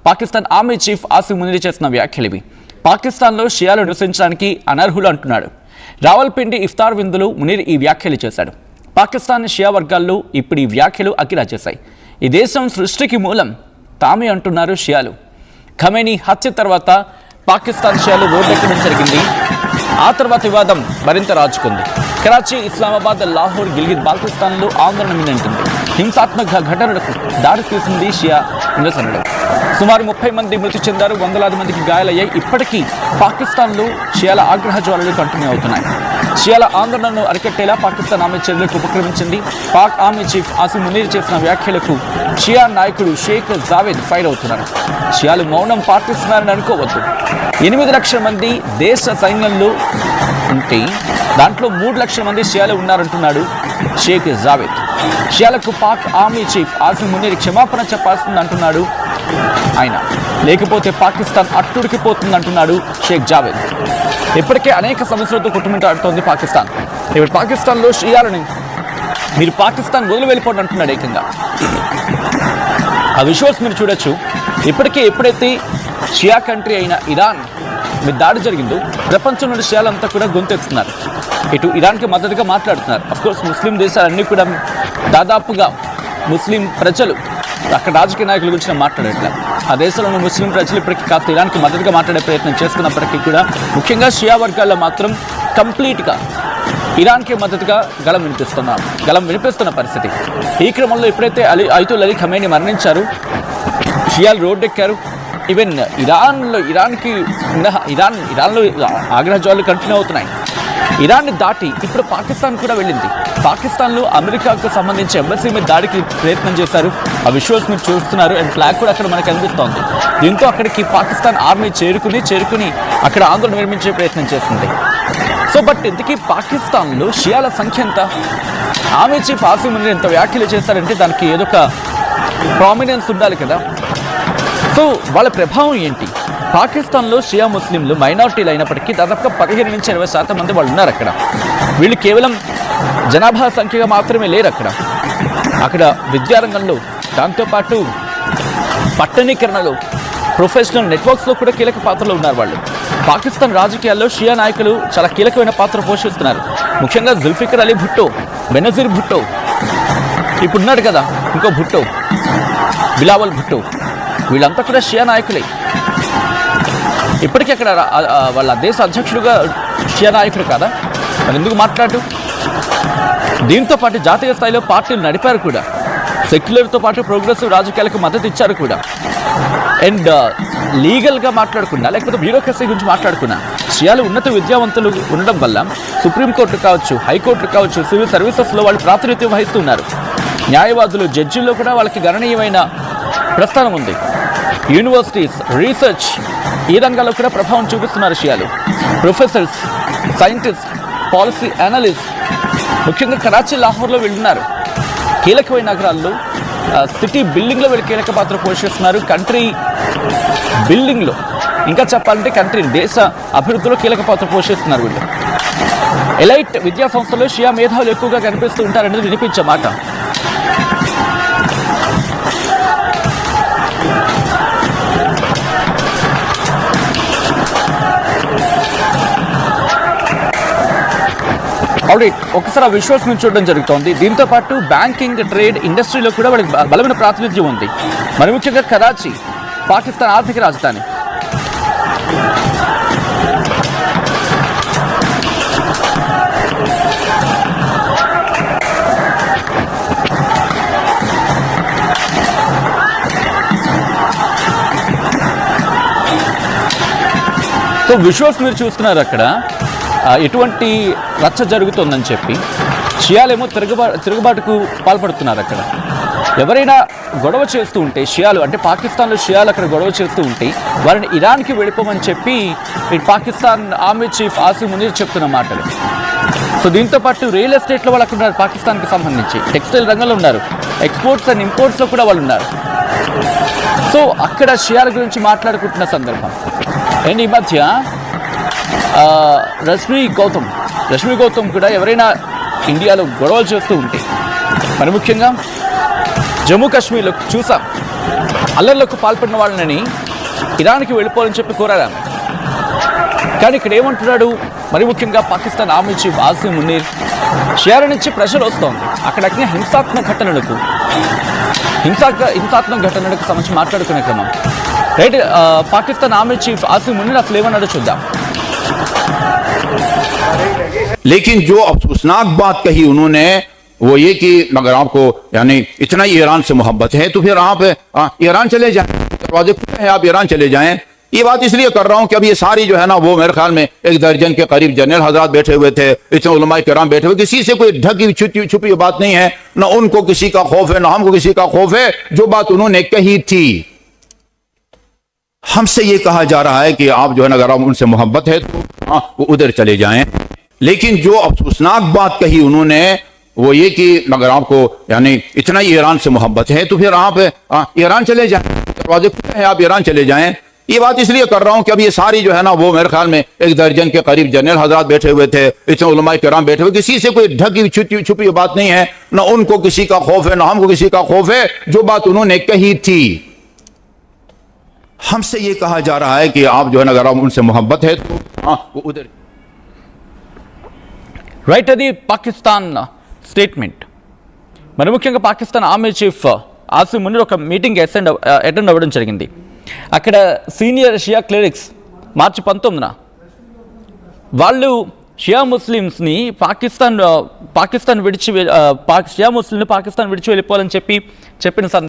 Pakistan army chief Asim Munir చేసిన వ్యాఖ్యలివి. పాకిస్తాన్లో షియాలు నివసించడానికి అనర్హులు అంటున్నాడు. రావల్పిండి ఇఫ్తార్ విందులు మునీర్ ఈ వ్యాఖ్యలు చేశాడు. పాకిస్తాన్ షియా వర్గాల్లో ఇప్పుడు ఈ వ్యాఖ్యలు అకిరా చేశాయి. ఈ దేశం సృష్టికి మూలం తామే అంటున్నారు షియాలు. ఖమేనీ హత్య తర్వాత పాకిస్తాన్ షియాలు రోడ్డెక్కడం జరిగింది. ఆ తర్వాత వివాదం మరింత రాజుకుంది. కరాచీ, ఇస్లామాబాద్, లాహోర్, గిల్గిత్ బాల్టిస్తాన్లో ఆందోళన మిన్నంటుంది. హింసాత్మక ఘటనలకు దారి తీసింది షియా నిరసనలు. సుమారు 30 మంది మృతి చెందారు, వందలాది మందికి గాయాలయ్యాయి. ఇప్పటికీ పాకిస్తాన్లో షియాల ఆగ్రహ జ్వాలలు కంటిన్యూ అవుతున్నాయి. షియాల ఆందోళనను అరికట్టేలా పాకిస్తాన్ ఆర్మీ చర్యలకు ఉపక్రమించింది. పాక్ ఆర్మీ చీఫ్ ఆసిమ్ మునీర్ చేసిన వ్యాఖ్యలకు షియా నాయకుడు షేక్ జావేద్ ఫైర్ అవుతున్నారు. షియాలు మౌనం పాటిస్తున్నారని అనుకోవద్దు. 8 లక్షల మంది దేశ సైన్యంలో ఉంటే దాంట్లో 3 లక్షల మంది షియాలు ఉన్నారంటున్నాడు షేక్ జావేద్. షియాలకు పాక్ ఆర్మీ చీఫ్ ఆసిమ్ మునీర్ క్షమాపణ చెప్పాల్సింది అంటున్నాడు ఆయన. లేకపోతే పాకిస్తాన్ అట్టుడికిపోతుందంటున్నాడు షేక్ జావేద్. ఇప్పటికే అనేక సమస్యలతో కొట్టుమిట్టాడుతోంది పాకిస్తాన్. ఇప్పుడు పాకిస్తాన్లో షియాలని మీరు పాకిస్తాన్ వదిలి వెళ్ళిపోండి అంటున్నాడు ఏకంగా. ఆ విజువల్స్ మీరు చూడొచ్చు. ఇప్పటికే ఎప్పుడైతే షియా కంట్రీ అయిన ఇరాన్ మీద దాడి జరిగిందో ప్రపంచం నుండి షియాలంతా కూడా గొంతెత్తుతున్నారు. ఇటు ఇరాన్కి మద్దతుగా మాట్లాడుతున్నారు. అఫ్కోర్స్ ముస్లిం దేశాలన్నీ కూడా దాదాపుగా ముస్లిం ప్రజలు అక్కడ రాజకీయ నాయకుల గురించి మాట్లాడట్లేదు. ఆ దేశంలో ఉన్న ముస్లిం ప్రజలు ఇప్పటికీ కాస్త ఇరాన్కి మద్దతుగా మాట్లాడే ప్రయత్నం చేస్తున్నప్పటికీ కూడా ముఖ్యంగా షియా వర్గాల్లో మాత్రం కంప్లీట్గా ఇరాన్కి మద్దతుగా గళం వినిపిస్తున్న పరిస్థితి. ఈ క్రమంలో ఎప్పుడైతే అయతుల్లా అలీ ఖమేనీ మరణించారు, షియాలు రోడ్డెక్కారు. ఈవెన్ ఇరాన్లో ఆగ్రహ జ్వాలలు కంటిన్యూ అవుతున్నాయి. ఇరాన్ని దాటి ఇప్పుడు పాకిస్తాన్ కూడా వెళ్ళింది. పాకిస్తాన్లో అమెరికాకు సంబంధించి ఎంబసీ మీద దాడికి ప్రయత్నం చేశారు. ఆ విజువల్స్ మీరు చూస్తున్నారు. అండ్ ఫ్లాగ్ కూడా అక్కడ మనకు కనిపిస్తోంది. దీంతో అక్కడికి పాకిస్తాన్ ఆర్మీ చేరుకుని అక్కడ ఆందోళన నిర్మించే ప్రయత్నం చేస్తుంది. సో బట్ ఇంతకీ పాకిస్తాన్లో షియాల సంఖ్య ఎంత? ఆర్మీ చీఫ్ ఆసిమ్ మునీర్ ఎంత వ్యాఖ్యలు చేశారంటే దానికి ఏదో ఒక ప్రామినెన్స్ ఉండాలి కదా. సో వాళ్ళ ప్రభావం ఏంటి? పాకిస్తాన్లో షియా ముస్లింలు మైనారిటీలు అయినప్పటికీ దాదాపుగా 15 నుంచి 20% మంది వాళ్ళు ఉన్నారు అక్కడ. వీళ్ళు కేవలం జనాభా సంఖ్యగా మాత్రమే లేరు అక్కడ విద్యారంగంలో, దాంతోపాటు పట్టణీకరణలో, ప్రొఫెషనల్ నెట్వర్క్స్లో కూడా కీలక పాత్రలో ఉన్నారు వాళ్ళు. పాకిస్తాన్ రాజకీయాల్లో షియా నాయకులు చాలా కీలకమైన పాత్ర పోషిస్తున్నారు. ముఖ్యంగా జుల్ఫికర్ అలీ భుట్టో, బెనజీర్ భుట్టో, ఇప్పుడు ఉన్నాడు కదా ఇంకో భుట్టో, బిలావల్ భుట్టో, వీళ్ళంతా కూడా షియా నాయకులే. ఇప్పటికీ అక్కడ వాళ్ళ దేశ అధ్యక్షుడుగా షియా నాయకుడు కాదా? మరి ఎందుకు మాట్లాడు? దీంతో పాటు జాతీయ స్థాయిలో పార్టీలు నడిపారు కూడా. సెక్యులర్తో పాటు ప్రోగ్రెసివ్ రాజకీయాలకు మద్దతు ఇచ్చారు కూడా. అండ్ లీగల్గా మాట్లాడుకున్నా లేకపోతే బ్యూరోక్రసీ గురించి మాట్లాడుకున్నా షియాలు ఉన్నత విద్యావంతులు ఉండడం వల్ల సుప్రీంకోర్టు కావచ్చు, హైకోర్టు కావచ్చు, సివిల్ సర్వీసెస్లో వాళ్ళు ప్రాతినిధ్యం వహిస్తున్నారు. న్యాయవాదులు, జడ్జిల్లో కూడా వాళ్ళకి గణనీయమైన ప్రస్థానం ఉంది. యూనివర్సిటీస్, రీసెర్చ్ ఈ రంగాల్లో కూడా ప్రభావం చూపిస్తున్నారు షియాలు. ప్రొఫెసర్స్, సైంటిస్ట్, పాలసీ అనలిస్ట్, ముఖ్యంగా కరాచీ, లాహోర్లో వీళ్ళున్నారు. కీలకమైన నగరాల్లో సిటీ బిల్డింగ్లో వీళ్ళు కీలక పాత్ర పోషిస్తున్నారు. కంట్రీ బిల్డింగ్లో, ఇంకా చెప్పాలంటే కంట్రీ దేశ అభివృద్ధిలో కీలక పాత్ర పోషిస్తున్నారు వీళ్ళు. ఎలైట్ విద్యా సంస్థలో షియా మేధావులు ఎక్కువగా కనిపిస్తూ ఉంటారనేది వినిపించే మాట. ఆల్రెడీ ఒకసారి ఆ విజువల్స్ నుంచి చూడడం జరుగుతోంది. దీంతో పాటు బ్యాంకింగ్, ట్రేడ్, ఇండస్ట్రీలో కూడా వాళ్ళకి బలమైన ప్రాతినిధ్యం ఉంది. మరి ముఖ్యంగా కరాచీ పాకిస్తాన్ ఆర్థిక రాజధాని. సో విజువల్స్ మీరు చూస్తున్నారు అక్కడ ఎటువంటి రచ్చ జరుగుతుందని చెప్పి. షియాలేమో తిరుగుబాటుకు పాల్పడుతున్నారు అక్కడ. ఎవరైనా గొడవ చేస్తూ ఉంటే షియాలు, అంటే పాకిస్తాన్లో షియాలు అక్కడ గొడవ చేస్తూ ఉంటే వారిని ఇరాన్కి వెళ్ళిపోమని చెప్పి పాకిస్తాన్ ఆర్మీ చీఫ్ ఆసిమ్ మునీర్ చెప్తున్న మాటలు. సో దీంతో పాటు రియల్ ఎస్టేట్లో వాళ్ళు అక్కడ ఉన్నారు. పాకిస్తాన్కి సంబంధించి టెక్స్టైల్ రంగంలో ఉన్నారు. ఎక్స్పోర్ట్స్ అండ్ ఇంపోర్ట్స్లో కూడా వాళ్ళు ఉన్నారు. సో అక్కడ షియాల గురించి మాట్లాడుకుంటున్న సందర్భం. అండ్ ఈ మధ్య రష్మి గౌతమ్ కూడా ఎవరైనా ఇండియాలో గొడవలు చేస్తూ ఉంటే, మరి ముఖ్యంగా జమ్మూ కాశ్మీర్లో చూసాం అల్లర్లకు పాల్పడిన వాళ్ళని ఇరాన్కి వెళ్ళిపోవాలని చెప్పి కోరారు ఆమె. కానీ ఇక్కడ ఏమంటున్నాడు, మరి ముఖ్యంగా పాకిస్తాన్ ఆర్మీ చీఫ్ ఆసిమ్ మునీర్, షియాల నుంచి ప్రెషర్ వస్తోంది, అక్కడక్కడ హింసాత్మక ఘటనలకు సంబంధించి మాట్లాడుకునే క్రమం. Right, Pakistan army chief Asim Munir అసలు ఏమన్నాడో చూద్దాం. लेकिन जो अफसोसनाक बात कही उन्होंने वो ये कि अगर आपको यानी इतना ही ईरान से मोहब्बत है तो फिर आप ईरान चले जाएं, दरवाजे खुले हैं, आप ईरान चले जाएं। ये बात इसलिए कर रहा हूं कि अब ये सारी जो है ना, वो मेरे ख्याल में 1 दर्जन के करीब जनरल हजरात बैठे हुए थे, इतने उलमाए किराम बैठे हुए, किसी से कोई ढकी छुपी बात नहीं है, ना उनको किसी का खौफ है, ना हमको किसी का खौफ है। जो बात उन्होंने कही थी, हमसे ये कहा जा रहा है कि आप जो है ना, अगर आप उनसे मोहब्बत है तो वो उधर चले जाएं। लेकिन जो अफसोसनाक बात कही उन्होंने वो ये कि अगर आपको यानी इतना ही ईरान से मोहब्बत है तो फिर आप ईरान चले जाएं, दरवाजे खुले हैं, आप ईरान चले जाएं। ये बात इसलिए कर रहा हूं कि अब ये सारी जो है ना, वो मेरे ख्याल में 1 दर्जन के करीब जनरल हजरात बैठे हुए थे, इतने उलमाए किराम बैठे हुए, किसी से कोई ढकी छुपी बात नहीं है, ना उनको किसी का खौफ है, ना हमको किसी का खौफ है। जो बात उन्होंने कही थी, हमसे ये कहा जा रहा है कि आप जो है ना, अगर आप उनसे मोहब्बत है तो वो उधर। రైట్, అది పాకిస్తాన్ స్టేట్మెంట్. మరి ముఖ్యంగా పాకిస్తాన్ ఆర్మీ చీఫ్ ఆసిమ్ మునీర్ ఒక మీటింగ్ అటెండ్ అవ్వడం జరిగింది. అక్కడ సీనియర్ షియా క్లెరిక్స్ మార్చి 19న వాళ్ళు షియా ముస్లిమ్స్ని పాకిస్తాన్ విడిచి షియా ముస్లింని పాకిస్తాన్ విడిచి వెళ్ళిపోవాలని చెప్పిన